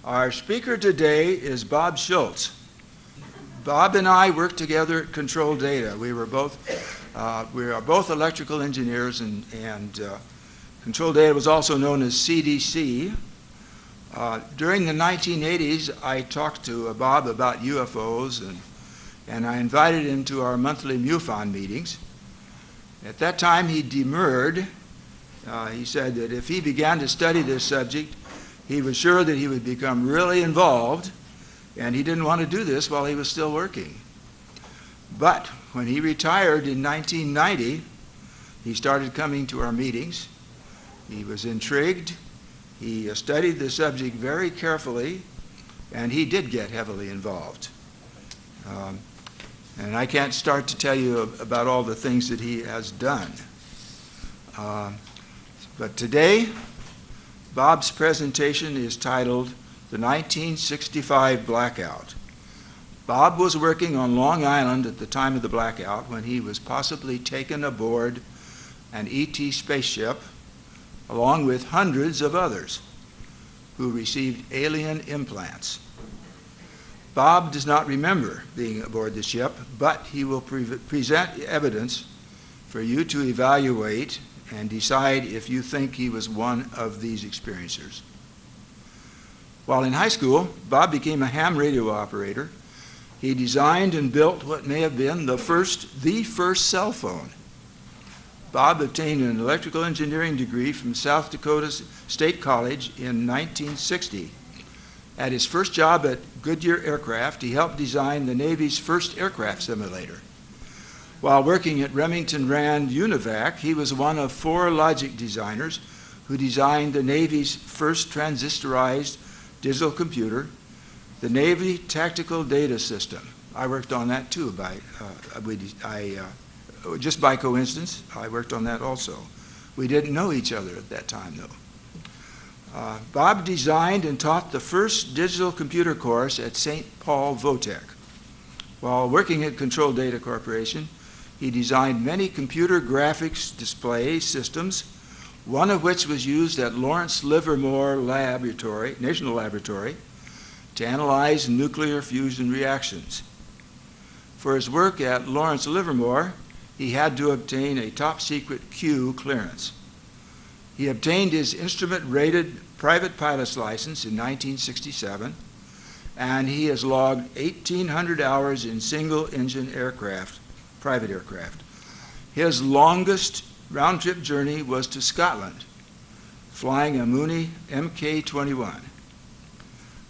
Our speaker today is Bob Schultz. Bob and I worked together at Control Data. We are both electrical engineers, and Control Data was also known as CDC. During the 1980s, I talked to Bob about UFOs, and I invited him to our monthly MUFON meetings. At that time, he demurred. He said that if he began to study this subject, he was sure that he would become really involved, and he didn't want to do this while he was still working. But when he retired in 1990, he started coming to our meetings. He was intrigued. He studied the subject very carefully, and he did get heavily involved. And I can't start to tell you about all the things that he has done. But today, Bob's presentation is titled The 1965 Blackout. Bob was working on Long Island at the time of the blackout when he was possibly taken aboard an ET spaceship along with hundreds of others who received alien implants. Bob does not remember being aboard the ship, but he will present evidence for you to evaluate and decide if you think he was one of these experiencers. While in high school, Bob became a ham radio operator. He designed and built what may have been the first cell phone. Bob obtained an electrical engineering degree from South Dakota State College in 1960. At his first job at Goodyear Aircraft, he helped design the Navy's first aircraft simulator. While working at Remington Rand Univac, he was one of 4 logic designers who designed the Navy's first transistorized digital computer, the Navy Tactical Data System. I worked on that too, just by coincidence. I worked on that also. We didn't know each other at that time, though. Bob designed and taught the first digital computer course at St. Paul Votech. While working at Control Data Corporation, he designed many computer graphics display systems, one of which was used at Lawrence Livermore National Laboratory, to analyze nuclear fusion reactions. For his work at Lawrence Livermore, he had to obtain a top-secret Q clearance. He obtained his instrument-rated private pilot's license in 1967, and he has logged 1,800 hours in single-engine private aircraft. His longest round-trip journey was to Scotland, flying a Mooney Mk-21.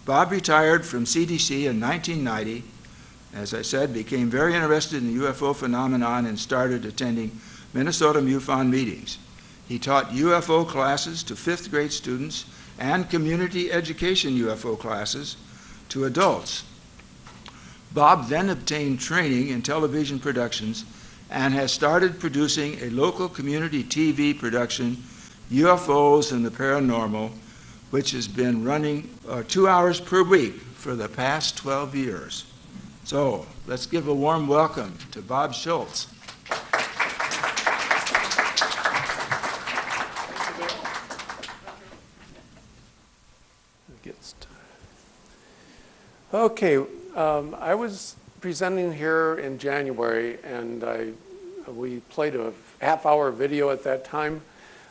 Bob retired from CDC in 1990, as I said, became very interested in the UFO phenomenon and started attending Minnesota MUFON meetings. He taught UFO classes to 5th grade students and community education UFO classes to adults. Bob then obtained training in television productions and has started producing a local community TV production, UFOs and the Paranormal, which has been running 2 hours per week for the past 12 years. So let's give a warm welcome to Bob Schultz. Okay, I was presenting here in January, and we played a half-hour video at that time.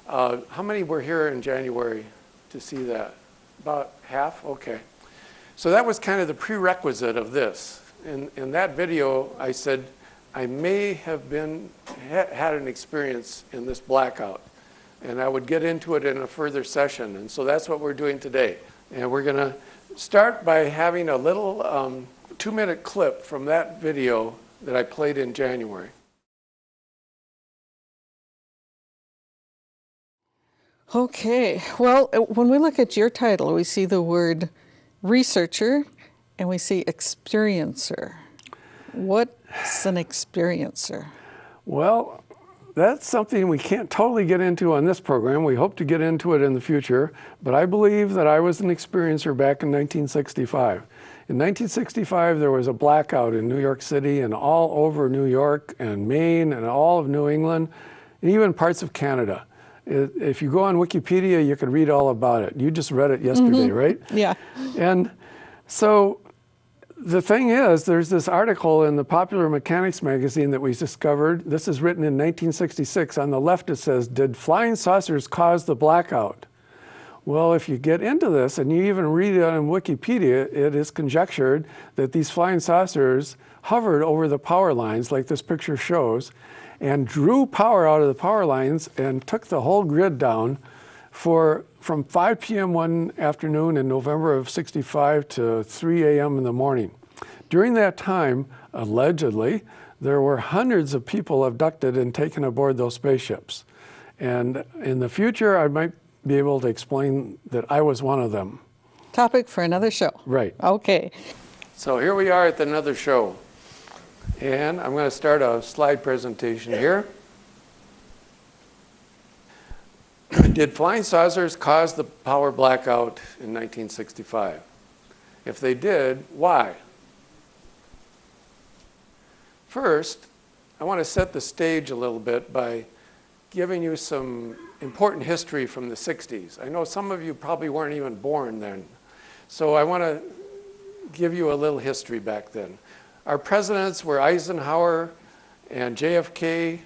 How many were here in January to see that? About half? Okay. So that was kind of the prerequisite of this. In that video, I said, I may have had an experience in this blackout, and I would get into it in a further session, and so that's what we're doing today. And we're going to start by having a little 2-minute clip from that video that I played in January. Okay, well, when we look at your title, we see the word researcher and we see experiencer. What's an experiencer? Well, that's something we can't totally get into on this program. We hope to get into it in the future, but I believe that I was an experiencer back in 1965. In 1965, there was a blackout in New York City and all over New York and Maine and all of New England, and even parts of Canada. If you go on Wikipedia, you can read all about it. You just read it yesterday, right? Yeah. And so the thing is, there's this article in the Popular Mechanics magazine that we discovered. This is written in 1966. On the left it says, "Did flying saucers cause the blackout?" Well, if you get into this and you even read it on Wikipedia, it is conjectured that these flying saucers hovered over the power lines, like this picture shows, and drew power out of the power lines and took the whole grid down from 5 p.m. one afternoon in November of 65 to 3 a.m. in the morning. During that time, allegedly, there were hundreds of people abducted and taken aboard those spaceships. And in the future, I might be able to explain that I was one of them. Topic for another show. Right. Okay. So here we are at another show. And I'm going to start a slide presentation here. Did flying saucers cause the power blackout in 1965? If they did, why? First, I want to set the stage a little bit by giving you some important history from the 60s. I know some of you probably weren't even born then. So I want to give you a little history back then. Our presidents were Eisenhower and JFK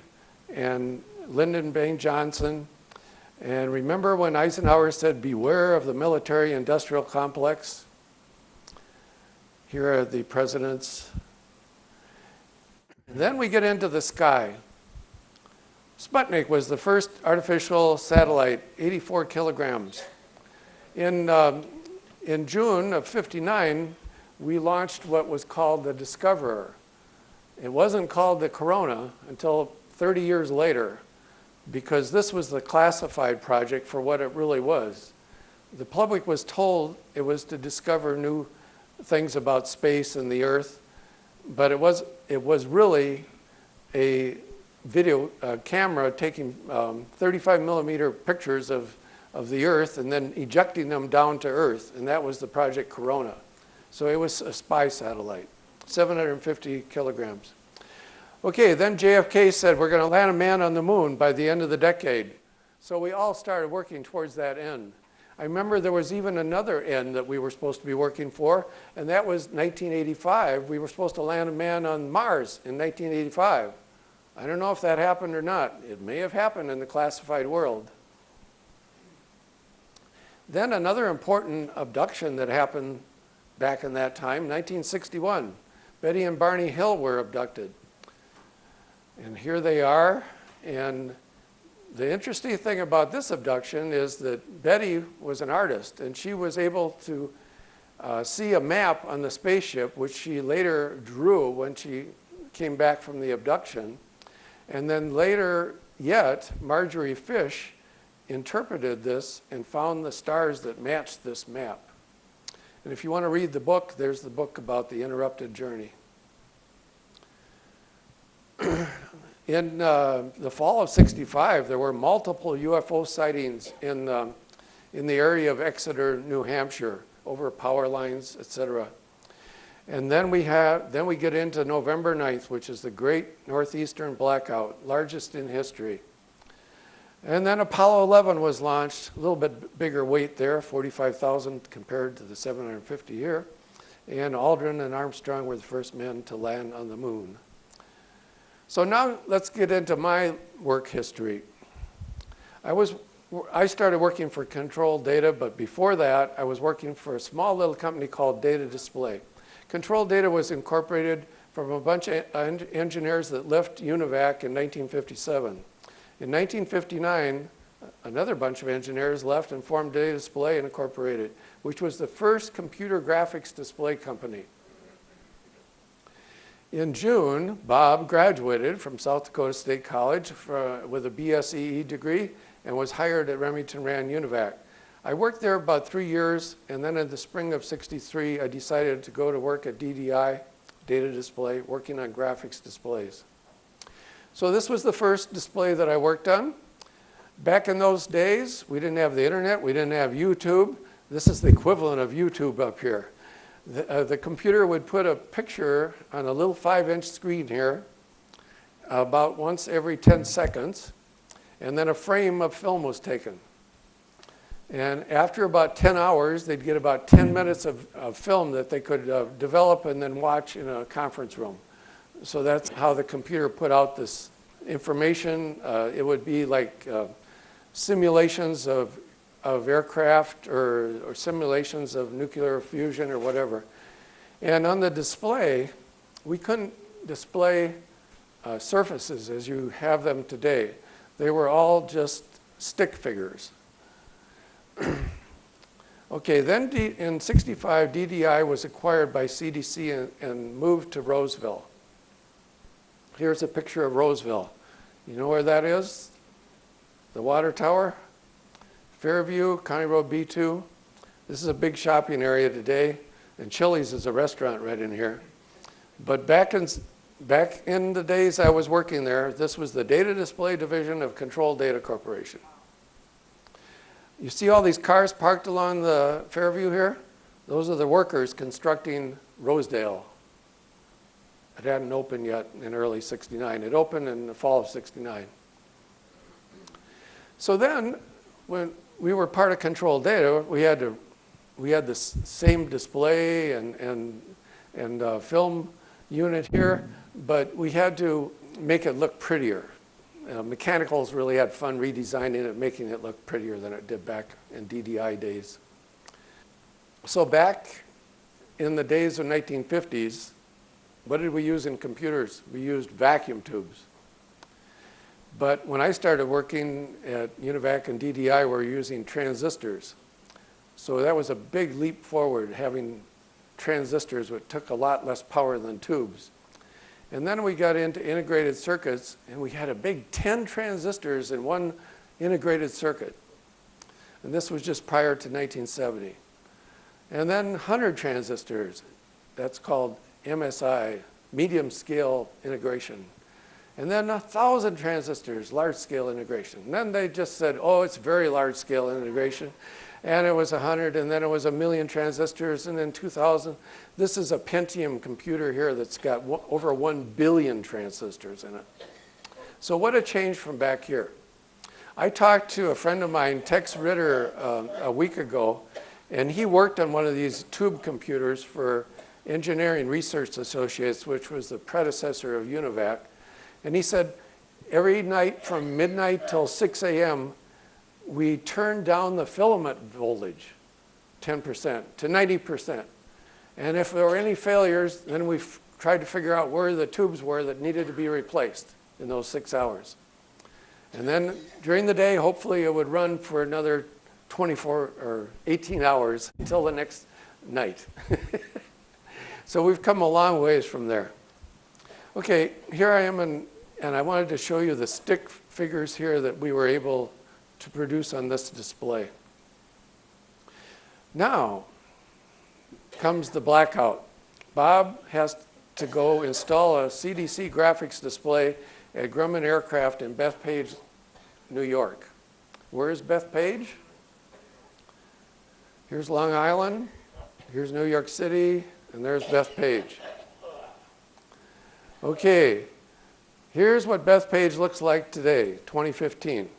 and Lyndon Baines Johnson. And remember when Eisenhower said, "Beware of the military-industrial complex"? Here are the presidents. And then we get into the sky. Sputnik was the first artificial satellite, 84 kilograms. In June of '59, we launched what was called the Discoverer. It wasn't called the Corona until 30 years later, because this was the classified project for what it really was. The public was told it was to discover new things about space and the Earth, but it was really a video camera taking 35 millimeter pictures of the Earth and then ejecting them down to Earth, and that was the Project Corona. So it was a spy satellite, 750 kilograms. Okay, then JFK said, "We're going to land a man on the moon by the end of the decade." So we all started working towards that end. I remember there was even another end that we were supposed to be working for, and that was 1985. We were supposed to land a man on Mars in 1985. I don't know if that happened or not. It may have happened in the classified world. Then another important abduction that happened back in that time, 1961. Betty and Barney Hill were abducted. And here they are. And the interesting thing about this abduction is that Betty was an artist, and she was able to see a map on the spaceship, which she later drew when she came back from the abduction. And then later yet, Marjorie Fish interpreted this and found the stars that matched this map. And if you want to read the book, there's the book about the interrupted journey. In the fall of '65, there were multiple UFO sightings in the area of Exeter, New Hampshire, over power lines, etc. And then we get into November 9th, which is the Great Northeastern Blackout, largest in history. And then Apollo 11 was launched, a little bit bigger weight there, 45,000 compared to the 750 here. And Aldrin and Armstrong were the first men to land on the moon. So now let's get into my work history. I started working for Control Data, but before that, I was working for a small little company called Data Display. Control Data was incorporated from a bunch of engineers that left UNIVAC in 1957. In 1959, another bunch of engineers left and formed Data Display Incorporated, which was the first computer graphics display company. In June, Bob graduated from South Dakota State College with a BSEE degree and was hired at Remington Rand UNIVAC. I worked there about 3 years, and then in the spring of '63, I decided to go to work at DDI, Data Display, working on graphics displays. So this was the first display that I worked on. Back in those days, we didn't have the internet, we didn't have YouTube. This is the equivalent of YouTube up here. The computer would put a picture on a little 5-inch screen here about once every 10 seconds. and then a frame of film was taken. And after about 10 hours, they'd get about 10 minutes of film that they could develop and then watch in a conference room. So that's how the computer put out this information. It would be like simulations of aircraft or simulations of nuclear fusion or whatever. And on the display, we couldn't display surfaces as you have them today. They were all just stick figures. Okay, then in '65, DDI was acquired by CDC and moved to Roseville. Here's a picture of Roseville. You know where that is? The water tower, Fairview, County Road B2. This is a big shopping area today, and Chili's is a restaurant right in here. But back in the days I was working there, this was the Data Display Division of Control Data Corporation. You see all these cars parked along the Fairview here? Those are the workers constructing Rosedale. It hadn't opened yet in early '69. It opened in the fall of '69. So then, when we were part of Control Data, we had the same display and film unit here, but we had to make it look prettier. Mechanicals really had fun redesigning it, making it look prettier than it did back in DDI days. So back in the days of 1950s, what did we use in computers? We used vacuum tubes. But when I started working at UNIVAC and DDI, we were using transistors. So that was a big leap forward, having transistors, which took a lot less power than tubes. And then we got into integrated circuits, and we had a big 10 transistors in one integrated circuit. And this was just prior to 1970. And then 100 transistors, that's called MSI, medium scale integration. And then 1,000 transistors, large scale integration. And then they just said, oh, it's very large scale integration. And it was 100, and then it was 1,000,000 transistors, and then 2,000. This is a Pentium computer here that's got over 1 billion transistors in it. So what a change from back here. I talked to a friend of mine, Tex Ritter, a week ago, and he worked on one of these tube computers for Engineering Research Associates, which was the predecessor of UNIVAC. And he said, every night from midnight till 6 a.m., we turned down the filament voltage 10% to 90%. And if there were any failures, then we tried to figure out where the tubes were that needed to be replaced in those 6 hours. And then during the day, hopefully it would run for another 24 or 18 hours until the next night. So we've come a long ways from there. Okay, here I am, and I wanted to show you the stick figures here that we were able to produce on this display. Now comes the blackout. Bob has to go install a CDC graphics display at Grumman Aircraft in Bethpage, New York. Where is Bethpage? Here's Long Island, here's New York City, and there's Bethpage. Okay, here's what Bethpage looks like today, 2015.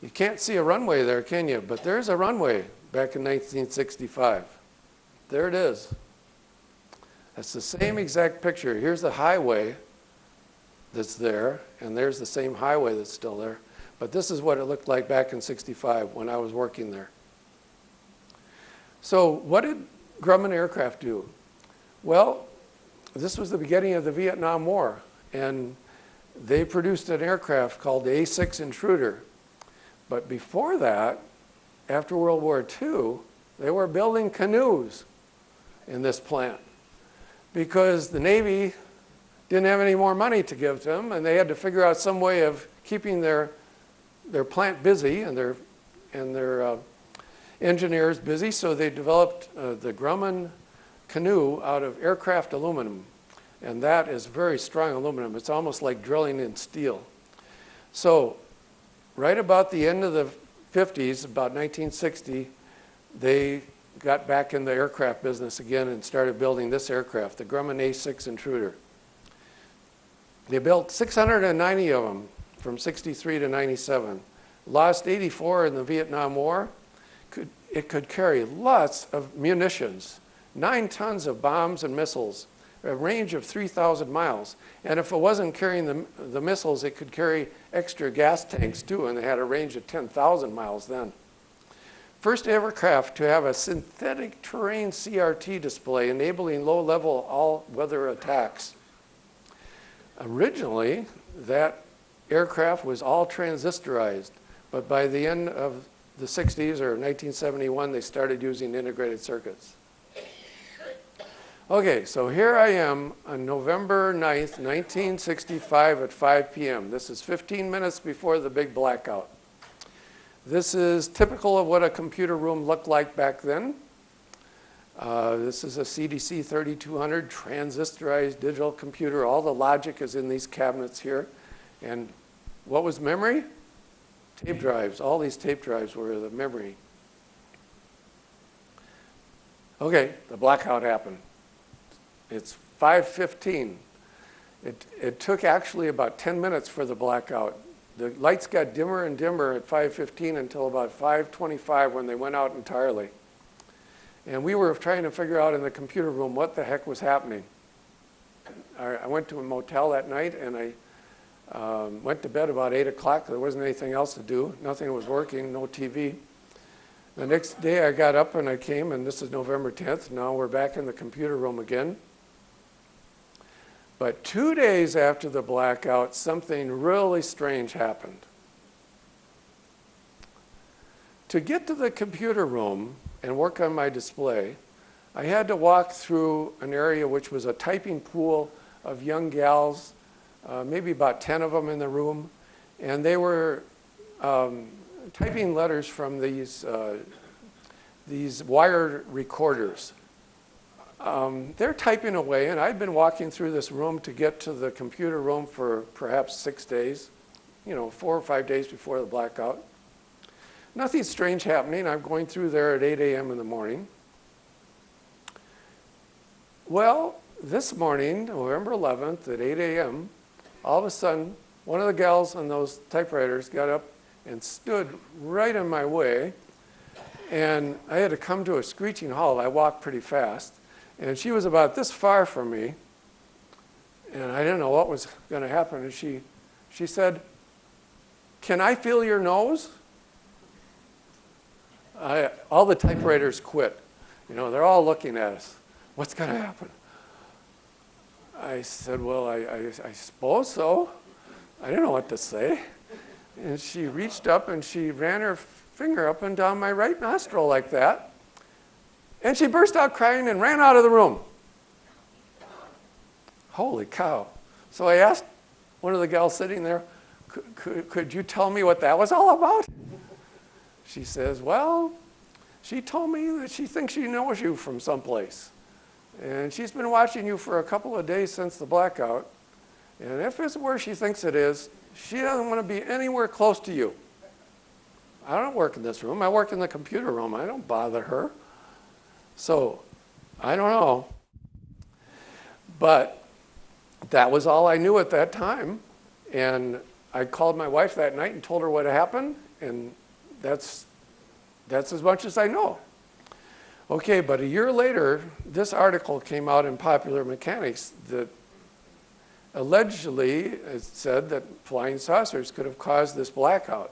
You can't see a runway there, can you? But there's a runway back in 1965. There it is. That's the same exact picture. Here's the highway that's there, and there's the same highway that's still there. But this is what it looked like back in '65 when I was working there. So what did Grumman Aircraft do? Well, this was the beginning of the Vietnam War, and they produced an aircraft called the A6 Intruder. But before that, after World War II, they were building canoes in this plant because the Navy didn't have any more money to give to them, and they had to figure out some way of keeping their plant busy and their engineers busy, so they developed the Grumman canoe out of aircraft aluminum, and that is very strong aluminum. It's almost like drilling in steel. So right about the end of the 50s, about 1960, they got back in the aircraft business again and started building this aircraft, the Grumman A6 Intruder. They built 690 of them from 63 to 97. Lost 84 in the Vietnam War. It could carry lots of munitions, 9 tons of bombs and missiles, a range of 3,000 miles. And if it wasn't carrying the missiles, it could carry extra gas tanks too, and they had a range of 10,000 miles then. First ever craft to have a synthetic terrain CRT display enabling low-level all-weather attacks. Originally, that aircraft was all transistorized, but by the end of the 60s or 1971, they started using integrated circuits. Okay, so here I am on November 9th, 1965 at 5 p.m. This is 15 minutes before the big blackout. This is typical of what a computer room looked like back then. This is a CDC 3200 transistorized digital computer. All the logic is in these cabinets here. And what was memory? Tape drives. All these tape drives were the memory. Okay, the blackout happened. It's 5:15. It took actually about 10 minutes for the blackout. The lights got dimmer and dimmer at 5:15 until about 5:25 when they went out entirely. And we were trying to figure out in the computer room what the heck was happening. I went to a motel that night and I went to bed about 8 o'clock. There wasn't anything else to do. Nothing was working, no TV. The next day I got up and I came, and this is November 10th. Now we're back in the computer room again. But 2 days after the blackout, something really strange happened. To get to the computer room and work on my display, I had to walk through an area which was a typing pool of young gals, maybe about 10 of them in the room, and they were typing letters from these wire recorders. They're typing away, and I'd been walking through this room to get to the computer room for perhaps 6 days, 4 or 5 days before the blackout. Nothing strange happening. I'm going through there at 8 a.m. in the morning. Well, this morning, November 11th at 8 a.m., all of a sudden, one of the gals on those typewriters got up and stood right in my way, and I had to come to a screeching halt. I walked pretty fast. And she was about this far from me, and I didn't know what was going to happen. And she said, "Can I feel your nose?" All the typewriters quit. They're all looking at us. What's going to happen? I said, "Well, I suppose so." I didn't know what to say. And she reached up and she ran her finger up and down my right nostril like that. And she burst out crying and ran out of the room. Holy cow. So I asked one of the gals sitting there, could you tell me what that was all about? She says, well, she told me that she thinks she knows you from someplace. And she's been watching you for a couple of days since the blackout. And if it's where she thinks it is, she doesn't want to be anywhere close to you. I don't work in this room. I work in the computer room. I don't bother her. So, I don't know. But that was all I knew at that time. And I called my wife that night and told her what had happened. And that's as much as I know. Okay, but a year later, this article came out in Popular Mechanics that allegedly it said that flying saucers could have caused this blackout.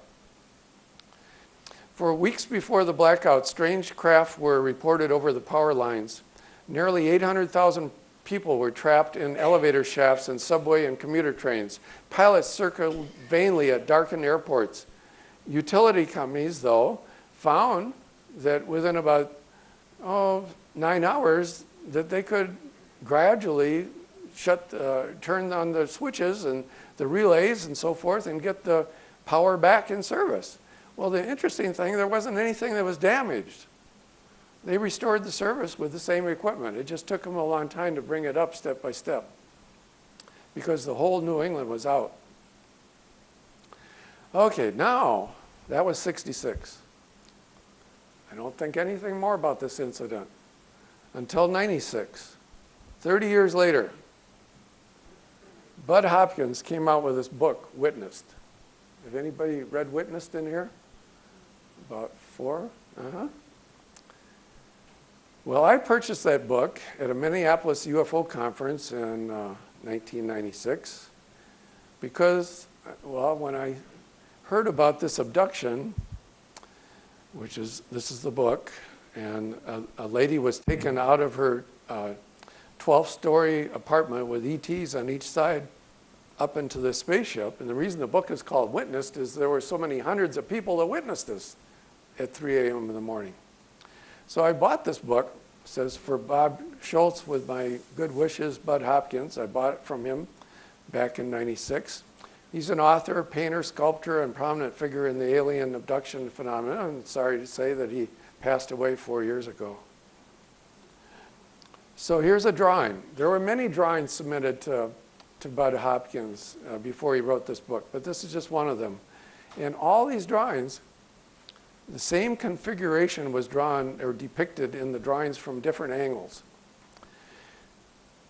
For weeks before the blackout, strange craft were reported over the power lines. Nearly 800,000 people were trapped in elevator shafts and subway and commuter trains. Pilots circled vainly at darkened airports. Utility companies, though, found that within about 9 hours that they could gradually turn on the switches and the relays and so forth and get the power back in service. Well, the interesting thing, there wasn't anything that was damaged. They restored the service with the same equipment. It just took them a long time to bring it up step by step because the whole New England was out. Okay, now, that was 66. I don't think anything more about this incident until 96. 30 years later, Bud Hopkins came out with this book, Witnessed. Have anybody read Witnessed in here? About 4? Well, I purchased that book at a Minneapolis UFO conference in 1996 because, well, when I heard about this abduction, this is the book, and a lady was taken out of her 12-story apartment with ETs on each side up into the spaceship. And the reason the book is called Witnessed is there were so many hundreds of people that witnessed this at 3 a.m. in the morning. So I bought this book. It says, for Bob Schultz, with my good wishes, Bud Hopkins. I bought it from him back in '96. He's an author, painter, sculptor, and prominent figure in the alien abduction phenomenon. I'm sorry to say that he passed away 4 years ago. So here's a drawing. There were many drawings submitted to Bud Hopkins before he wrote this book, but this is just one of them. And all these drawings, the same configuration was drawn or depicted in the drawings from different angles.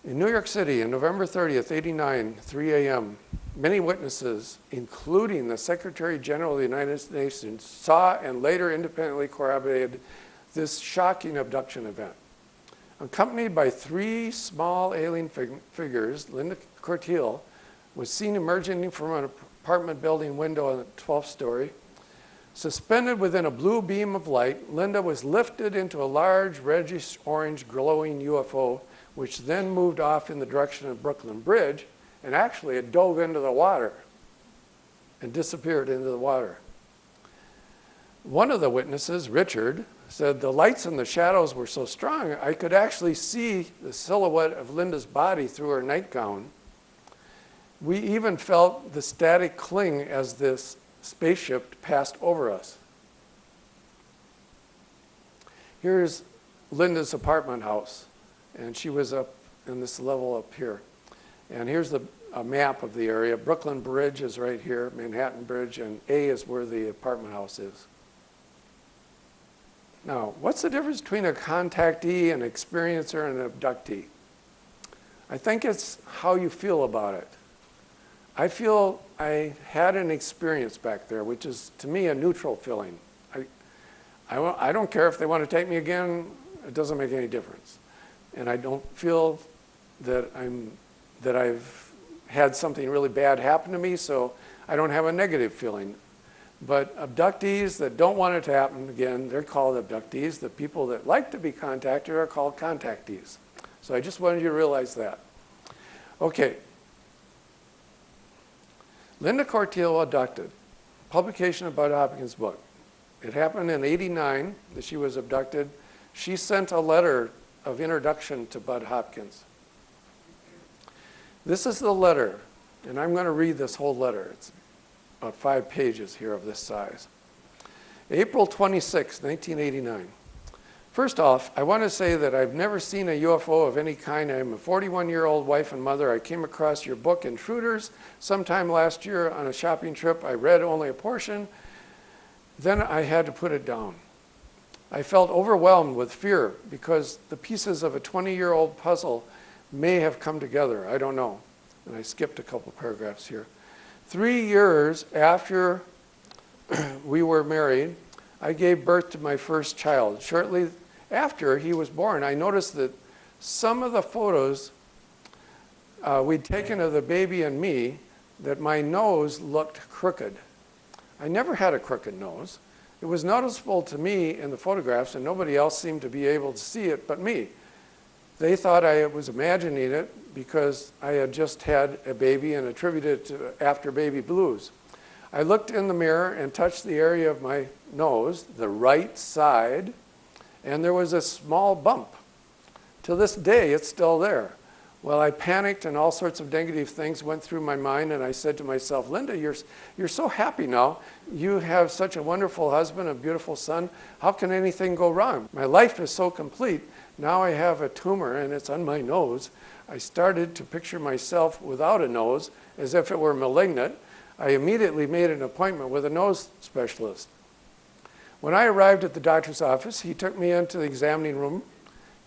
In New York City, on November 30th, '89, 3 a.m., many witnesses, including the Secretary General of the United Nations, saw and later independently corroborated this shocking abduction event. Accompanied by 3 small alien figures, Linda Cortiel was seen emerging from an apartment building window on the 12th story. Suspended within a blue beam of light, Linda was lifted into a large reddish-orange glowing UFO, which then moved off in the direction of Brooklyn Bridge, and actually it dove into the water and disappeared into the water. One of the witnesses, Richard, said the lights and the shadows were so strong I could actually see the silhouette of Linda's body through her nightgown. We even felt the static cling as this spaceship passed over us. Here's Linda's apartment house, and she was up in this level up here. And here's a map of the area. Brooklyn Bridge is right here, Manhattan Bridge, and A is where the apartment house is. Now, what's the difference between a contactee, an experiencer, and an abductee? I think it's how you feel about it. I feel I had an experience back there, which is, to me, a neutral feeling. I don't care if they want to take me again. It doesn't make any difference. And I don't feel that I've had something really bad happen to me, so I don't have a negative feeling. But abductees that don't want it to happen again, they're called abductees. The people that like to be contacted are called contactees. So I just wanted you to realize that. Okay. Linda Cortiel abducted. Publication of Bud Hopkins' book. It happened in '89 that she was abducted. She sent a letter of introduction to Bud Hopkins. This is the letter, and I'm going to read this whole letter. It's about 5 pages here of this size. April 26, 1989. First off, I want to say that I've never seen a UFO of any kind. I'm a 41-year-old wife and mother. I came across your book, Intruders, sometime last year on a shopping trip. I read only a portion. Then I had to put it down. I felt overwhelmed with fear because the pieces of a 20-year-old puzzle may have come together. I don't know. And I skipped a couple paragraphs here. 3 years after we were married, I gave birth to my first child. Shortly after he was born, I noticed that some of the photos we'd taken of the baby and me, that my nose looked crooked. I never had a crooked nose. It was noticeable to me in the photographs, and nobody else seemed to be able to see it but me. They thought I was imagining it because I had just had a baby and attributed it to after baby blues. I looked in the mirror and touched the area of my nose, the right side, and there was a small bump. To this day, it's still there. Well, I panicked and all sorts of negative things went through my mind, and I said to myself, Linda, you're so happy now. You have such a wonderful husband, a beautiful son. How can anything go wrong? My life is so complete. Now I have a tumor, and it's on my nose. I started to picture myself without a nose, as if it were malignant. I immediately made an appointment with a nose specialist. When I arrived at the doctor's office, he took me into the examining room.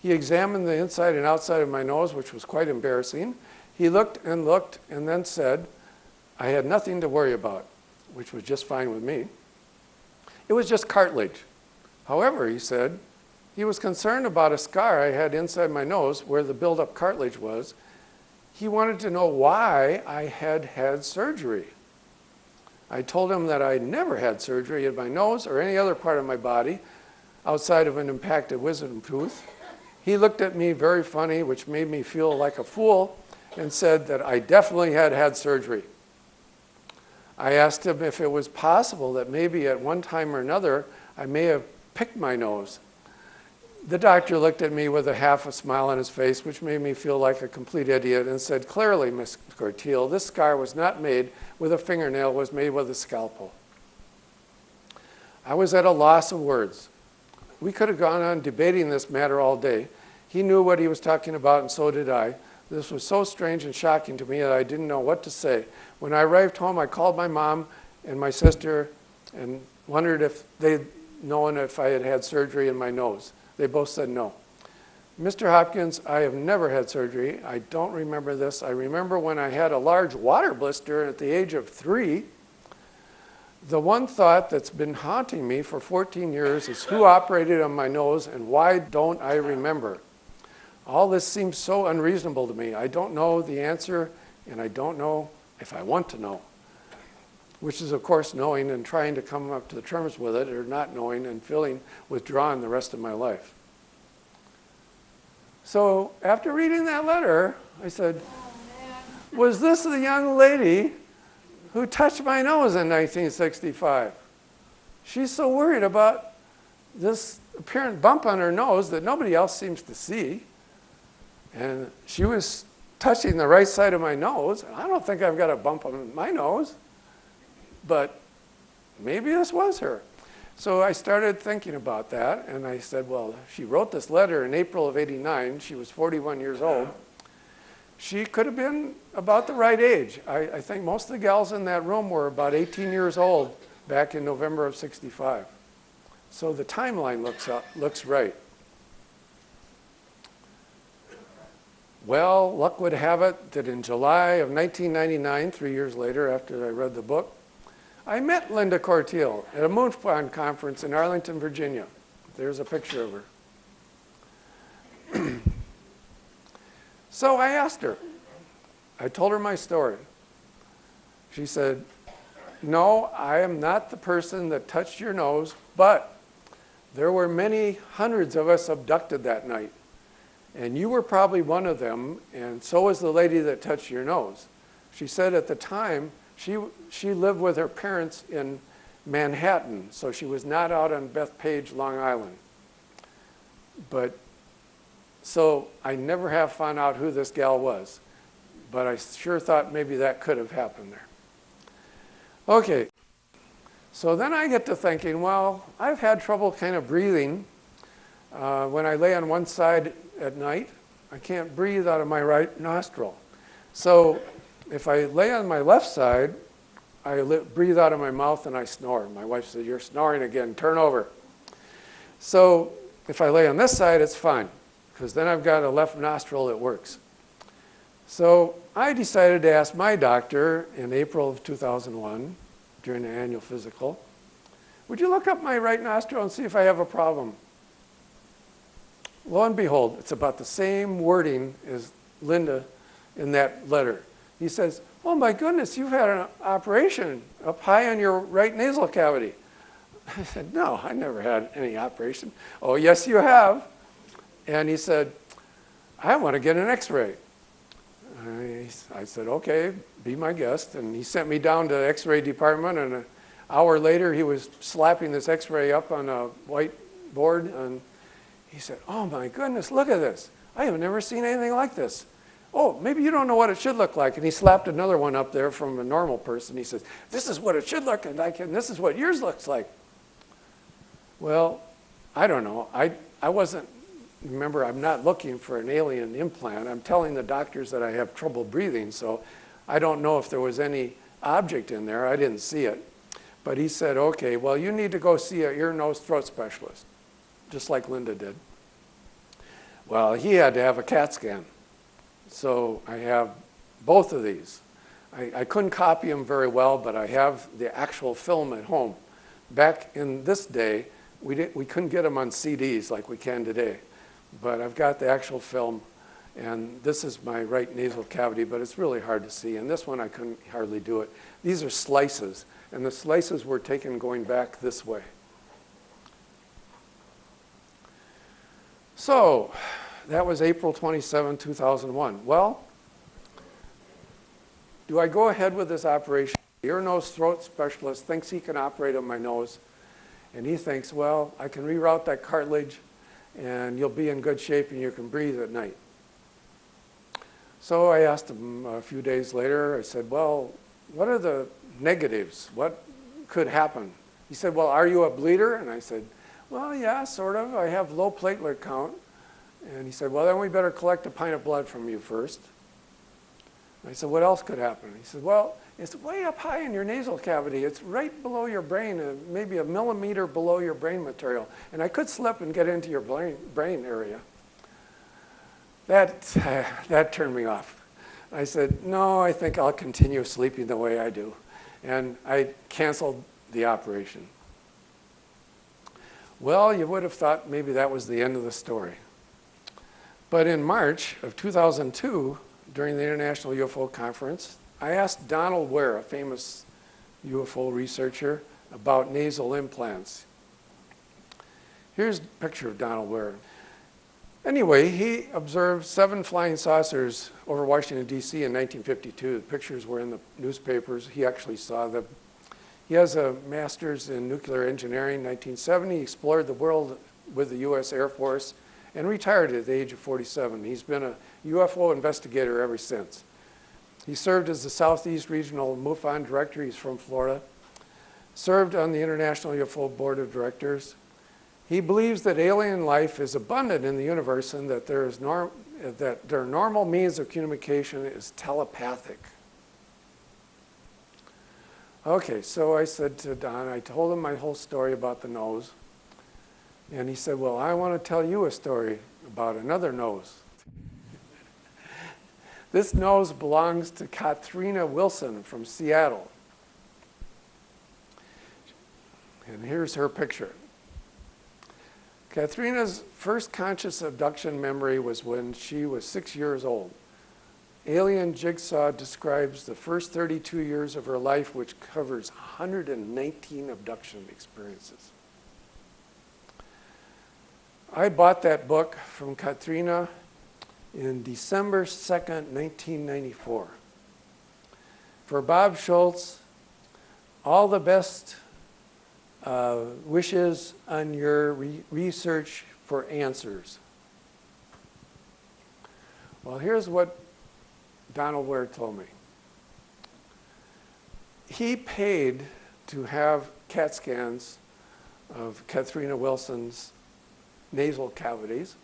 He examined the inside and outside of my nose, which was quite embarrassing. He looked and then said, I had nothing to worry about. which was just fine with me. It was just cartilage. However, he said, he was concerned about a scar I had inside my nose where the buildup cartilage was. He wanted to know why I had had surgery. I told him that I never had surgery in my nose or any other part of my body outside of an impacted wisdom tooth. He looked at me very funny, which made me feel like a fool, and said that I definitely had had surgery. I asked him if it was possible that maybe at one time or another I may have picked my nose. The doctor looked at me with a half a smile on his face, which made me feel like a complete idiot, and said, "Clearly, Miss Corteil, this scar was not made with a fingernail, it was made with a scalpel." I was at a loss of words. We could have gone on debating this matter all day. He knew what he was talking about, and so did I. This was so strange and shocking to me that I didn't know what to say. When I arrived home, I called my mom and my sister and wondered if they'd known if I had had surgery in my nose. They both said no. "Mr. Hopkins, I have never had surgery. I don't remember this. I remember when I had a large water blister at the age of 3. The one thought that's been haunting me for 14 years is who operated on my nose and why don't I remember? All this seems so unreasonable to me. I don't know the answer, and I don't know if I want to know." Which is, of course, knowing and trying to come up to terms with it, or not knowing and feeling withdrawn the rest of my life. So after reading that letter, I said, "Was this the young lady who touched my nose in 1965? She's so worried about this apparent bump on her nose that nobody else seems to see. And she was touching the right side of my nose. I don't think I've got a bump on my nose, but maybe this was her." So I started thinking about that, and I said, well, she wrote this letter in April of '89. She was 41 years old. She could have been about the right age. I think most of the gals in that room were about 18 years old back in November of '65. So the timeline looks right. Well, luck would have it that in July of 1999, 3 years later after I read the book, I met Linda Corteil at a MoonFund conference in Arlington, Virginia. There's a picture of her. So I asked her. I told her my story. She said, "No, I am not the person that touched your nose, but there were many hundreds of us abducted that night. And you were probably one of them, and so was the lady that touched your nose." She said at the time, she lived with her parents in Manhattan, so she was not out on Bethpage, Long Island. But so I never have found out who this gal was, but I sure thought maybe that could have happened there. Okay, so then I get to thinking, well, I've had trouble kind of breathing. When I lay on one side at night, I can't breathe out of my right nostril. So if I lay on my left side, I breathe out of my mouth and I snore. My wife said, "You're snoring again, turn over." So if I lay on this side, it's fine, because then I've got a left nostril that works. So I decided to ask my doctor in April of 2001, during the annual physical, "Would you look up my right nostril and see if I have a problem?" Lo and behold, it's about the same wording as Linda in that letter. He says, "Oh my goodness, you've had an operation up high on your right nasal cavity." I said, "No, I never had any operation." "Oh, yes, you have." And he said, "I want to get an x-ray." I said, "Okay, be my guest." And he sent me down to the x-ray department, and an hour later he was slapping this x-ray up on a white board, and he said, "Oh my goodness, look at this. I have never seen anything like this. Oh, maybe you don't know what it should look like." And he slapped another one up there from a normal person. He says, "This is what it should look like, and this is what yours looks like." Well, I don't know. I wasn't, remember, I'm not looking for an alien implant. I'm telling the doctors that I have trouble breathing, so I don't know if there was any object in there. I didn't see it. But he said, "Okay, well, you need to go see an ear, nose, throat specialist," just like Linda did. Well, he had to have a CAT scan. So I have both of these. I couldn't copy them very well, but I have the actual film at home. Back in this day, we couldn't get them on CDs like we can today. But I've got the actual film, and this is my right nasal cavity, but it's really hard to see. And this one, I couldn't hardly do it. These are slices, and the slices were taken going back this way. So that was April 27, 2001. Well, do I go ahead with this operation? The ear, nose, throat specialist thinks he can operate on my nose, and he thinks, well, I can reroute that cartilage, and you'll be in good shape, and you can breathe at night. So I asked him a few days later, I said, well, what are the negatives? What could happen? He said, well, are you a bleeder? And I said, well, yeah, sort of. I have low platelet count. And he said, well, then we better collect a pint of blood from you first. And I said, what else could happen? He said, well, it's way up high in your nasal cavity. It's right below your brain, maybe a millimeter below your brain material. And I could slip and get into your brain area. That turned me off. I said, no, I think I'll continue sleeping the way I do. And I canceled the operation. Well, you would have thought maybe that was the end of the story. But in March of 2002, during the International UFO Conference, I asked Donald Ware, a famous UFO researcher, about nasal implants. Here's a picture of Donald Ware. Anyway, he observed 7 flying saucers over Washington, D.C. in 1952. The pictures were in the newspapers. He actually saw them. He has a master's in nuclear engineering. In 1970, he explored the world with the U.S. Air Force and retired at the age of 47. He's been a UFO investigator ever since. He served as the Southeast Regional MUFON Director. He's from Florida. Served on the International UFO Board of Directors. He believes that alien life is abundant in the universe and that that their normal means of communication is telepathic. Okay, so I said to Don, I told him my whole story about the nose. And he said, well, I want to tell you a story about another nose. This nose belongs to Katharina Wilson from Seattle. And here's her picture. Katharina's first conscious abduction memory was when she was 6 years old. Alien Jigsaw describes the first 32 years of her life, which covers 119 abduction experiences. I bought that book from Katharina in December 2nd, 1994. For Bob Schultz, all the best wishes on your research for answers. Well, here's what Donald Ware told me. He paid to have CAT scans of Katharina Wilson's nasal cavities,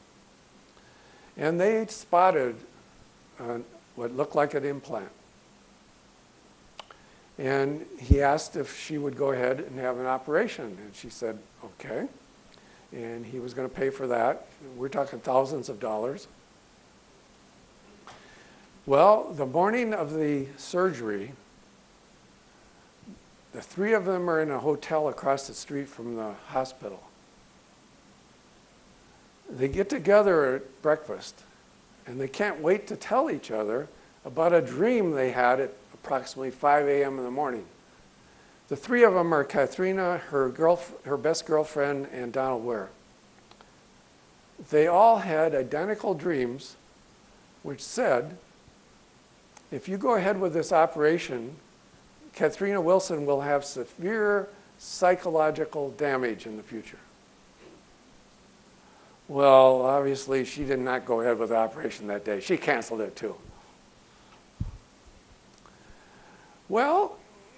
and they spotted what looked like an implant. And he asked if she would go ahead and have an operation. And she said, okay. And he was going to pay for that. We're talking thousands of dollars. Well, the morning of the surgery, the 3 of them are in a hotel across the street from the hospital. They get together at breakfast, and they can't wait to tell each other about a dream they had at approximately 5 a.m. in the morning. The 3 of them are Katharina, her best girlfriend, and Donald Ware. They all had identical dreams which said, if you go ahead with this operation, Katharina Wilson will have severe psychological damage in the future. Well, obviously, she did not go ahead with the operation that day. She canceled it too. Well,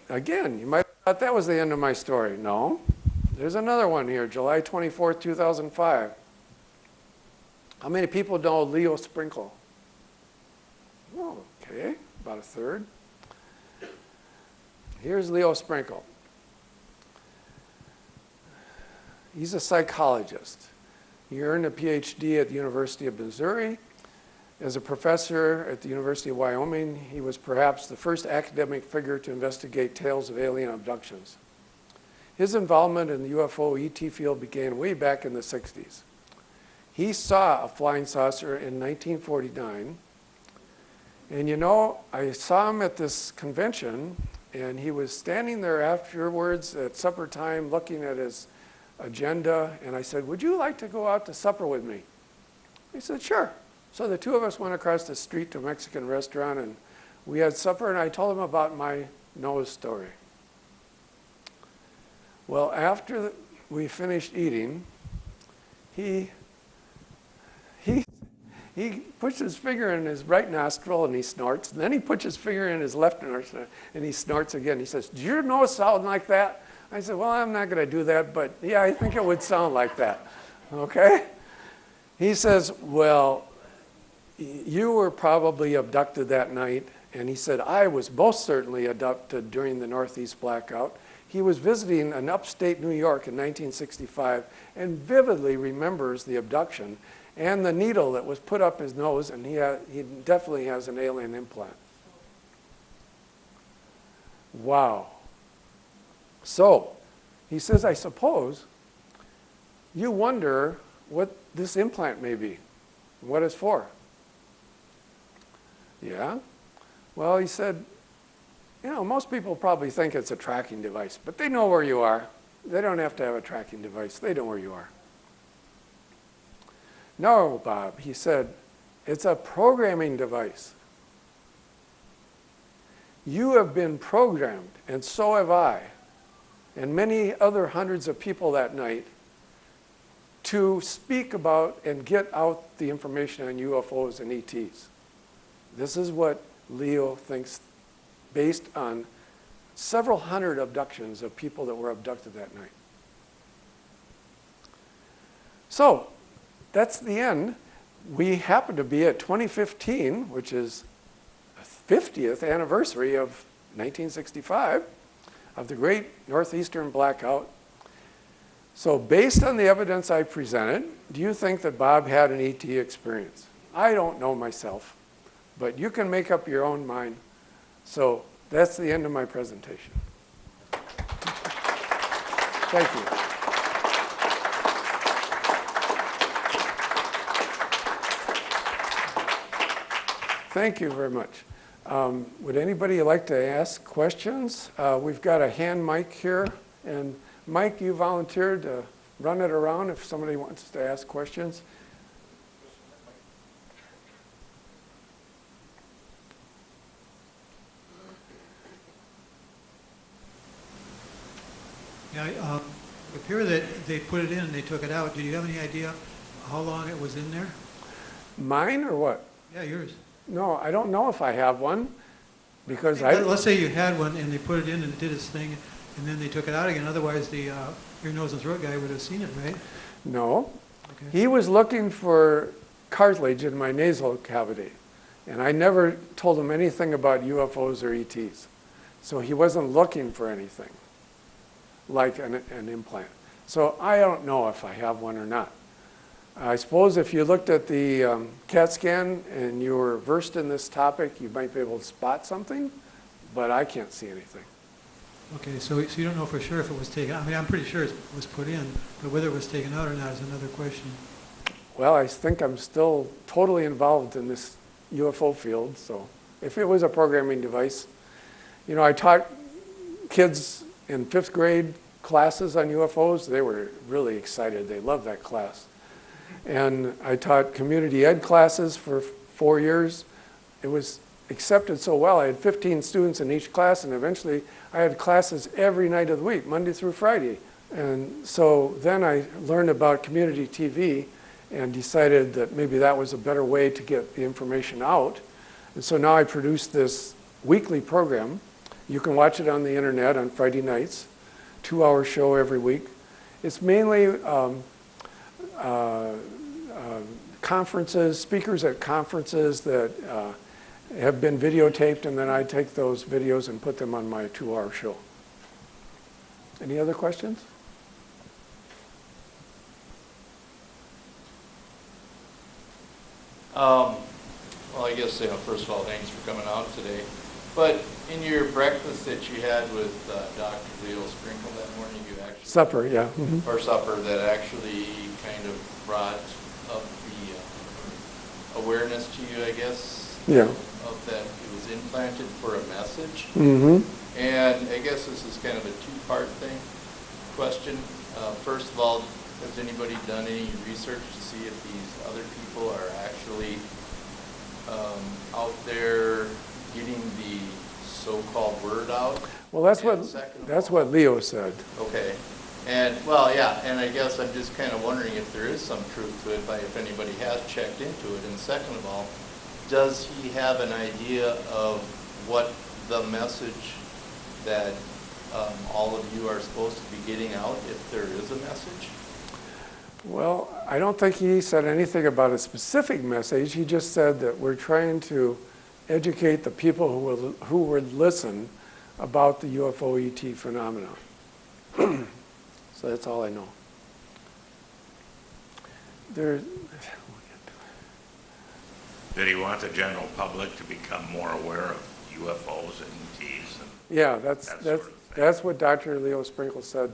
again, you might have thought that was the end of my story. No, there's another one here, July 24th, 2005. How many people know Leo Sprinkle? Oh, okay, about a third. Here's Leo Sprinkle. He's a psychologist. He earned a PhD at the University of Missouri, As a professor at the University of Wyoming, he was perhaps the first academic figure to investigate tales of alien abductions. His involvement in the UFO ET field began way back in the 60s. He saw a flying saucer in 1949. And you know, I saw him at this convention, and he was standing there afterwards at supper time looking at his agenda, and I said, "Would you like to go out to supper with me?" He said, "Sure." So the two of us went across the street to a Mexican restaurant, and we had supper, and I told him about my nose story. Well, after we finished eating, he puts his finger in his right nostril and he snorts. And then he puts his finger in his left nostril and he snorts again. He says, "Does your nose sound like that?" I said, "Well, I'm not going to do that, but yeah, I think it would sound like that." Okay? He says, "Well, you were probably abducted that night." And he said, "I was most certainly abducted during the Northeast Blackout." He was visiting in upstate New York in 1965 and vividly remembers the abduction and the needle that was put up his nose, and he definitely has an alien implant. Wow. So, he says, "I suppose you wonder what this implant may be, what it's for." Yeah? Well, he said, "You know, most people probably think it's a tracking device, but they know where you are. They don't have to have a tracking device. They know where you are." "No, Bob," he said, "it's a programming device. You have been programmed, and so have I, and many other hundreds of people that night, to speak about and get out the information on UFOs and ETs. This is what Leo thinks, based on several hundred abductions of people that were abducted that night." So, that's the end. We happen to be at 2015, which is the 50th anniversary of 1965, of the Great Northeastern Blackout. So based on the evidence I presented, do you think that Bob had an ET experience? I don't know myself, but you can make up your own mind. So that's the end of my presentation. Thank you. Thank you very much. Would anybody like to ask questions? We've got a hand mic here. And Mike, you volunteered to run it around if somebody wants to ask questions. Yeah, it appears that they put it in and they took it out. Do you have any idea how long it was in there? Mine or what? Yeah, yours. No, I don't know if I have one because Let's say you had one and they put it in and it did its thing and then they took it out again. Otherwise, the ear, nose, and throat guy would have seen it, right? No. Okay. He was looking for cartilage in my nasal cavity. And I never told him anything about UFOs or ETs. So he wasn't looking for anything like an implant. So I don't know if I have one or not. I suppose if you looked at the CAT scan and you were versed in this topic, you might be able to spot something, but I can't see anything. Okay, so you don't know for sure if it was taken out. I mean, I'm pretty sure it was put in, but whether it was taken out or not is another question. Well, I think I'm still totally involved in this UFO field, so if it was a programming device. You know, I taught kids in 5th grade classes on UFOs. They were really excited. They loved that class. And I taught community ed classes for 4 years. It was accepted so well. I had 15 students in each class, and eventually I had classes every night of the week, Monday through Friday. And so then I learned about community TV and decided that maybe that was a better way to get the information out. And so now I produce this weekly program. You can watch it on the internet on Friday nights, 2-hour show every week. It's mainly conferences, speakers at conferences that have been videotaped, and then I take those videos and put them on my 2-hour show. Any other questions? Well, I guess, first of all, thanks for coming out today. But in your breakfast that you had with Dr. Leo Sprinkle that morning, you actually... Supper, yeah. Mhm. Or supper, that actually kind of brought up the awareness to you, I guess, Yeah. of that it was implanted for a message. Mm-hmm. And I guess this is kind of a two-part question. First of all, has anybody done any research to see if these other people are actually out there getting the so-called word out? Well, that's And second of all- what Leo said. Okay. And, well, yeah, and I guess I'm just kind of wondering if there is some truth to it, if anybody has checked into it. And second of all, does he have an idea of what the message that all of you are supposed to be getting out, if there is a message? Well, I don't think he said anything about a specific message. He just said that we're trying to educate the people who would listen about the UFO ET phenomenon. So that's all I know. Did he want the general public to become more aware of UFOs and ETs? Yeah, That sort of thing. that's what Dr. Leo Sprinkle said,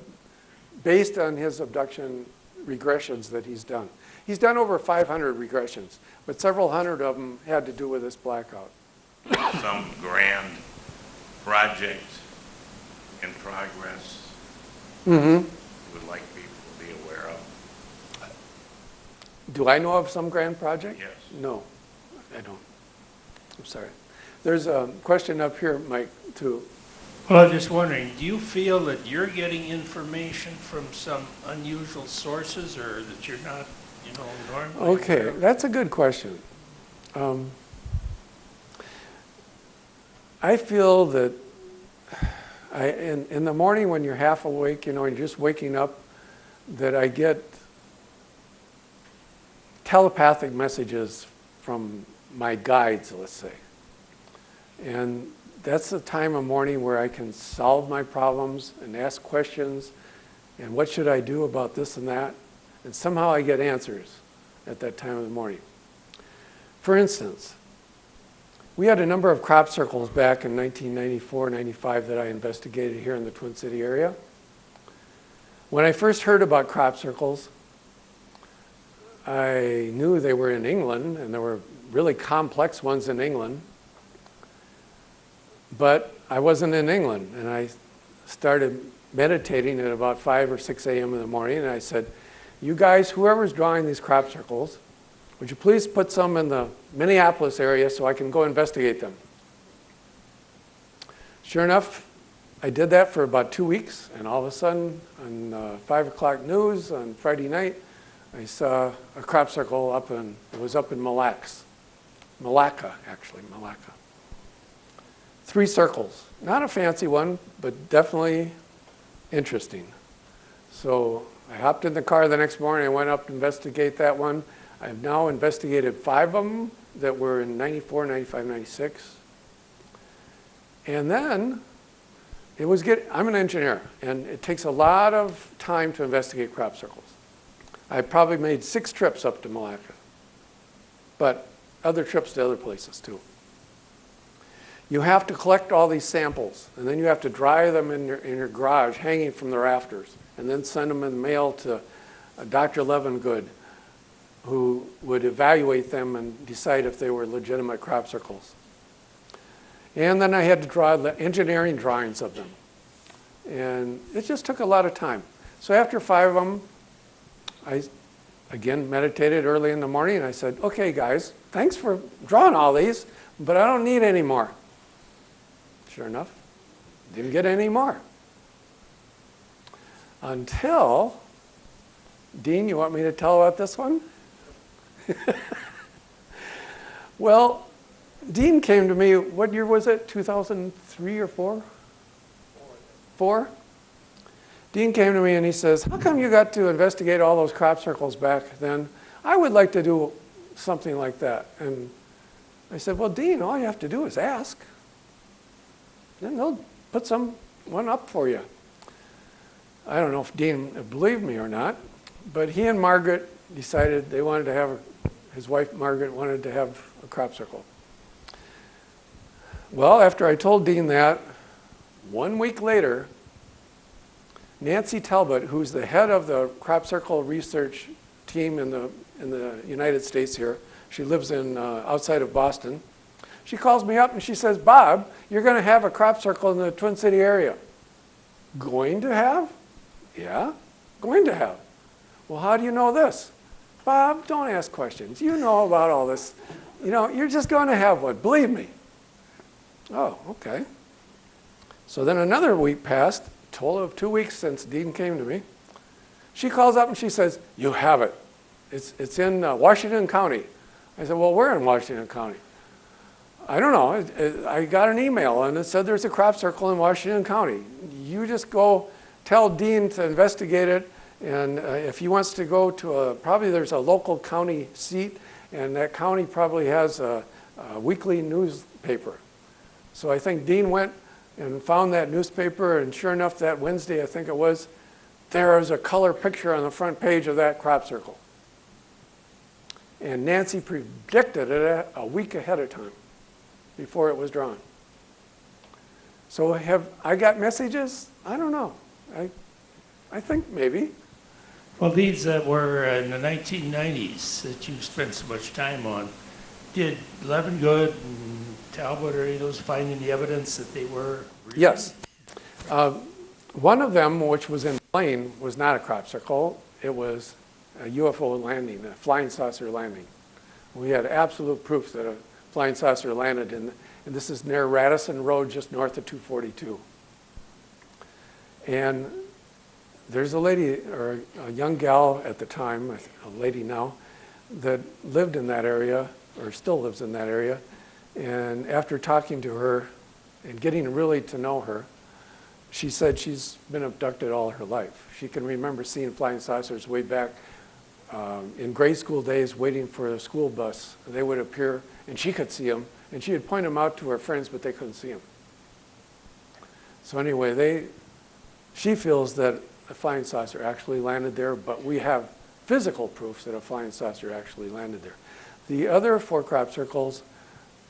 based on his abduction regressions that he's done. He's done over 500 regressions, but several hundred of them had to do with this blackout. Some grand project in progress Mm-hmm. you would like people to be aware of? Do I know of some grand project? Yes. No, I don't. I'm sorry. There's a question up here, Mike, too. Well, I was just wondering, do you feel that you're getting information from some unusual sources, or that you're not, normally? Okay, aware of? that's a good question. I feel that in the morning when you're half awake, you're just waking up, that I get telepathic messages from my guides, let's say. And that's the time of morning where I can solve my problems and ask questions, and what should I do about this and that? And somehow I get answers at that time of the morning. For instance, we had a number of crop circles back in 1994, 95 that I investigated here in the Twin City area. When I first heard about crop circles, I knew they were in England, and there were really complex ones in England. But I wasn't in England, and I started meditating at about 5 or 6 a.m. in the morning, and I said, you guys, whoever's drawing these crop circles, would you please put some in the Minneapolis area so I can go investigate them? Sure enough, I did that for about 2 weeks, and all of a sudden, on 5 o'clock news on Friday night, I saw a crop circle it was up in Malacca, actually, Malacca. 3 circles. Not a fancy one, but definitely interesting. So I hopped in the car the next morning and went up to investigate that one. I've now investigated 5 of them that were in 94, 95, 96. And then I'm an engineer, and it takes a lot of time to investigate crop circles. I probably made 6 trips up to Malacca, but other trips to other places too. You have to collect all these samples, and then you have to dry them in your garage, hanging from the rafters, and then send them in the mail to Dr. Levengood, who would evaluate them and decide if they were legitimate crop circles. And then I had to draw the engineering drawings of them. And it just took a lot of time. So after 5 of them, I again meditated early in the morning, and I said, okay guys, thanks for drawing all these, but I don't need any more. Sure enough, didn't get any more. Until, Dean, you want me to tell about this one? Well, Dean came to me, what year was it, 2003 or 4? 4? Dean came to me and he says, how come you got to investigate all those crop circles back then? I would like to do something like that. And I said, well, Dean, all you have to do is ask. Then they'll put one up for you. I don't know if Dean believed me or not, but he and Margaret decided they wanted to his wife Margaret wanted to have a crop circle. Well, after I told Dean that, 1 week later, Nancy Talbot, who's the head of the crop circle research team in the United States here, she lives in outside of Boston. She calls me up and she says, "Bob, you're going to have a crop circle in the Twin City area." Going to have? Yeah, going to have. Well, how do you know this? Bob, don't ask questions. You know about all this. You know, you're just going to have one, believe me. Oh, okay. So then another week passed, total of 2 weeks since Dean came to me. She calls up and she says, "You have it. It's in Washington County." I said, "Well, where in Washington County?" "I don't know. I got an email and it said there's a crop circle in Washington County. You just go tell Dean to investigate it, and if he wants to go to probably there's a local county seat, and that county probably has a weekly newspaper." So I think Dean went and found that newspaper, and sure enough, that Wednesday, I think it was, there was a color picture on the front page of that crop circle. And Nancy predicted it a week ahead of time, before it was drawn. So have I got messages? I don't know. I think maybe. Well, these that were in the 1990s that you spent so much time on, did Levengood and Talbot or any of those find any evidence that they were real? Yes. One of them, which was in Blaine, was not a crop circle. It was a UFO landing, a flying saucer landing. We had absolute proof that a flying saucer landed and this is near Radisson Road, just north of 242. And there's a lady, or a young gal at the time, a lady now, that lived in that area, or still lives in that area. And after talking to her and getting really to know her, she said she's been abducted all her life. She can remember seeing flying saucers way back in grade school days, waiting for a school bus. They would appear, and she could see them, and she would point them out to her friends, but they couldn't see them. So anyway, she feels that a flying saucer actually landed there, but we have physical proof that a flying saucer actually landed there. The other 4 crop circles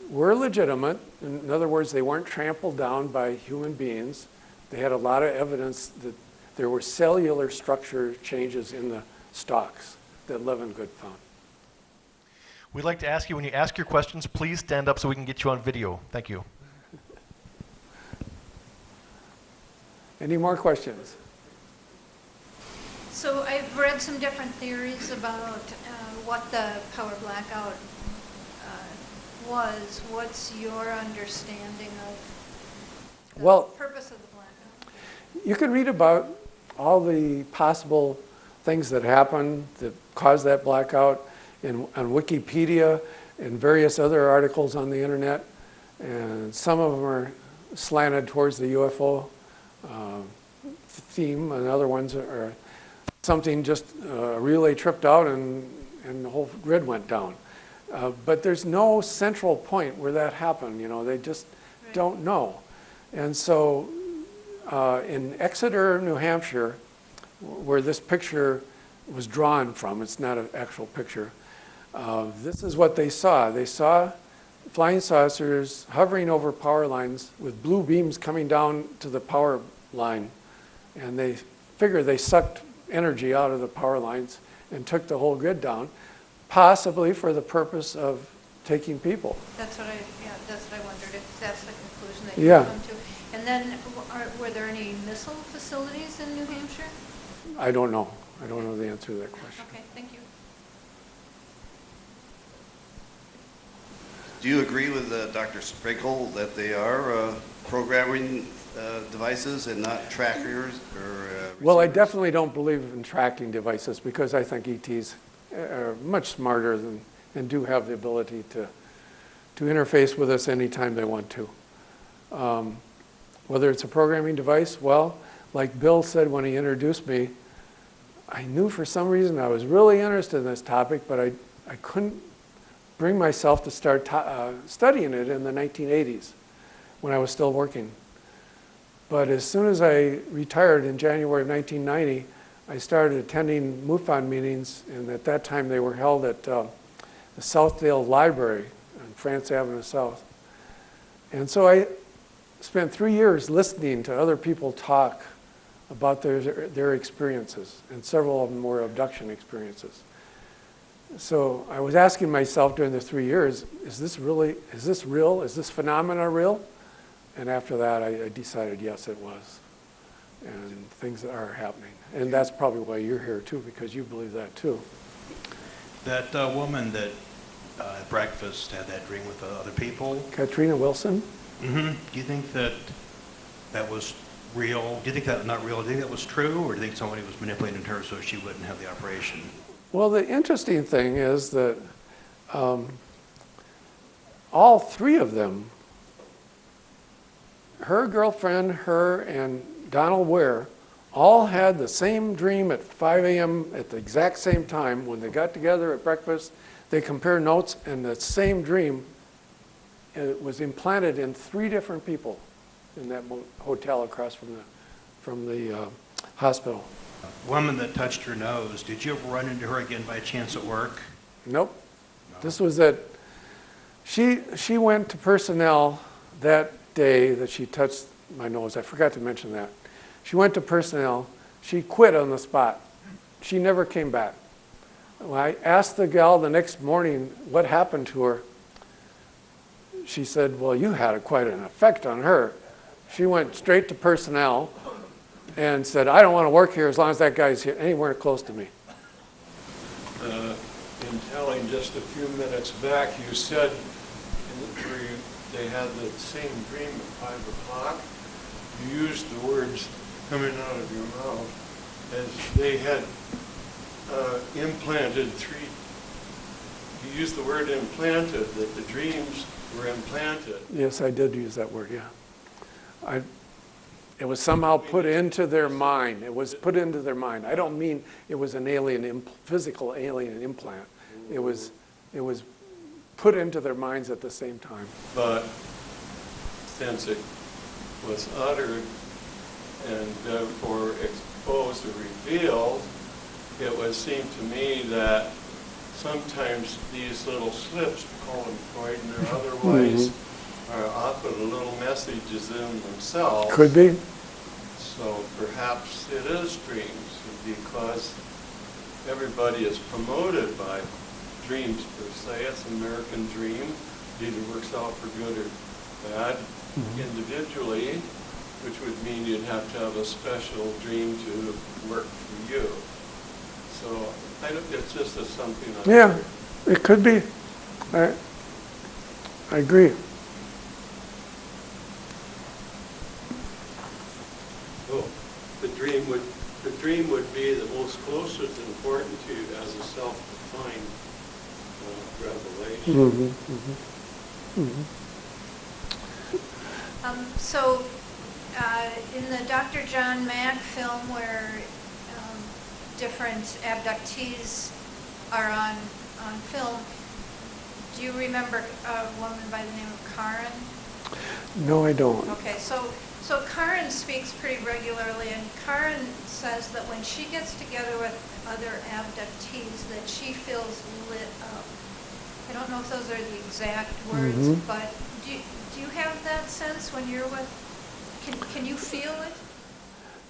were legitimate. In other words, they weren't trampled down by human beings. They had a lot of evidence that there were cellular structure changes in the stalks that Levengood found. We'd like to ask you, when you ask your questions, please stand up so we can get you on video. Thank you. Any more questions? So I've read some different theories about what the power blackout was. What's your understanding of the purpose of the blackout? You can read about all the possible things that happened that caused that blackout on Wikipedia and various other articles on the internet. And some of them are slanted towards the UFO theme, and other ones are something just a relay tripped out and the whole grid went down. But there's no central point where that happened. You know, they just don't know. And so in Exeter, New Hampshire, where this picture was drawn from, it's not an actual picture, this is what they saw. They saw flying saucers hovering over power lines with blue beams coming down to the power line. And they figured they sucked energy out of the power lines and took the whole grid down, possibly for the purpose of taking people. That's what I wondered, if that's the conclusion that you come to. And then, were there any missile facilities in New Hampshire? I don't know. I don't know the answer to that question. Okay, thank you. Do you agree with Dr. Sprinkle that they are programming devices and not trackers or Well, I definitely don't believe in tracking devices because I think ETs are much smarter than and do have the ability to interface with us anytime they want to. Whether it's a programming device, well, like Bill said when he introduced me, I knew for some reason I was really interested in this topic, but I couldn't bring myself to start studying it in the 1980s when I was still working. But as soon as I retired in January of 1990, I started attending MUFON meetings, and at that time they were held at the the Southdale Library on France Avenue South. And so I spent 3 years listening to other people talk about their experiences, and several of them were abduction experiences. So I was asking myself during the 3 years, is this real? Is this phenomena real? And after that, I decided, yes, it was. And things are happening. And that's probably why you're here too, because you believe that too. That woman that at breakfast had that dream with other people. Katrina Wilson? Mm-hmm. Do you think that that was real? Do you think that not real? Do you think that was true, or do you think somebody was manipulating her so she wouldn't have the operation? Well, the interesting thing is that all three of them, her girlfriend, her, and Donald Ware, all had the same dream at 5 a.m. at the exact same time. When they got together at breakfast, they compared notes, and the same dream it was implanted in 3 different people in that hotel across from the hospital. Woman that touched her nose, did you ever run into her again by chance at work? Nope. No. This was at, she went to personnel that day that she touched my nose. I forgot to mention that. She went to personnel. She quit on the spot. She never came back. When I asked the gal the next morning what happened to her, she said, well, you had quite an effect on her. She went straight to personnel and said, I don't want to work here as long as that guy's here, anywhere close to me. In telling just a few minutes back, you said they had the same dream at 5 o'clock. You used the words coming out of your mouth as they had implanted 3. You used the word implanted, that the dreams were implanted. Yes, I did use that word, yeah. It was somehow put into their mind. It was put into their mind. I don't mean it was an alien, physical alien implant. It was put into their minds at the same time. But since it was uttered and therefore exposed or revealed, it would seem to me that sometimes these little slips, call them Freudian or otherwise, are often little messages in themselves. Could be. So perhaps it is dreams, because everybody is promoted by dreams per se. It's an American dream. It either works out for good or bad individually, which would mean you'd have to have a special dream to work for you. So it's just something. Yeah, it could be. I agree. Oh, the dream would be the most closest important to you as a self-defined revelation. So in the Dr. John Mack film where different abductees are on film, do you remember a woman by the name of Karen? No, I don't. Okay, so Karen speaks pretty regularly, and Karen says that when she gets together with other abductees that she feels lit up. I don't know if those are the exact words, but do you have that sense when you're with, can you feel it?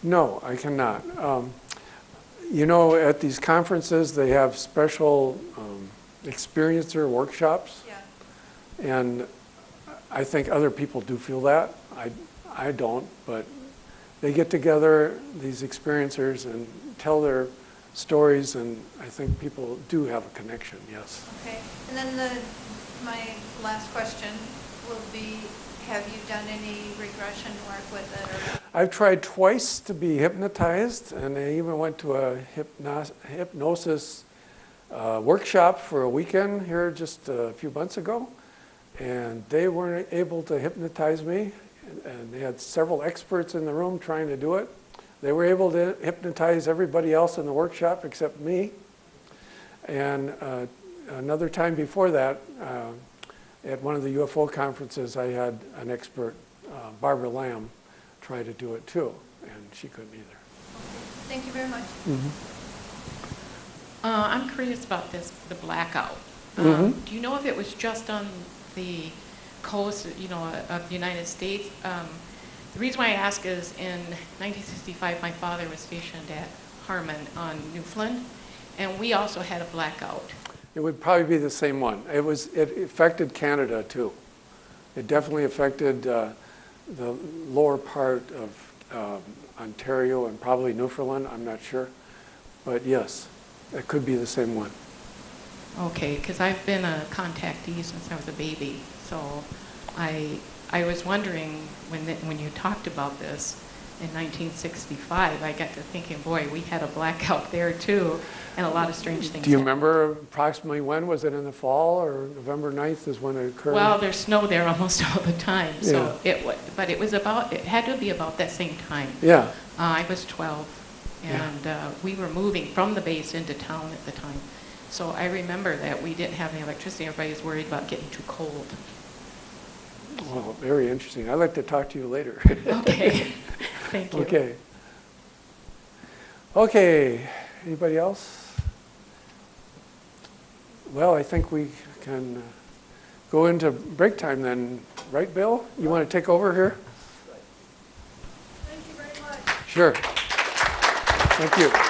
No, I cannot. You know, at these conferences, they have special experiencer workshops. Yeah. And I think other people do feel that. I don't, but they get together, these experiencers, and tell their stories, and I think people do have a connection, yes. Okay, and then my last question will be, have you done any regression work with it? Or? I've tried twice to be hypnotized, and I even went to a hypnosis workshop for a weekend here just a few months ago, and they weren't able to hypnotize me, and they had several experts in the room trying to do it. They were able to hypnotize everybody else in the workshop except me. And another time before that, at one of the UFO conferences, I had an expert, Barbara Lamb, try to do it too, and she couldn't either. Okay. Thank you very much. I'm curious about the Blackout Mhm. Do you know if it was just on the coast, of the United States? The reason why I ask is in 1965, my father was stationed at Harmon on Newfoundland, and we also had a blackout. It would probably be the same one. It affected Canada too. It definitely affected the lower part of Ontario and probably Newfoundland, I'm not sure. But yes, it could be the same one. Okay, because I've been a contactee since I was a baby, so I was wondering when you talked about this in 1965, I got to thinking, boy, we had a blackout there too, and a lot of strange things. Do you happened. remember approximately when? Was it in the fall or November 9th is when it occurred? Well, there's snow there almost all the time, so Yeah. it had to be about that same time. Yeah. I was 12, and we were moving from the base into town at the time. So I remember that we didn't have any electricity. Everybody was worried about getting too cold. Well, very interesting. I'd like to talk to you later. Okay. Thank you. Okay. Okay. Anybody else? Well, I think we can go into break time then. Right, Bill? You want to take over here? Thank you very much. Sure. Thank you.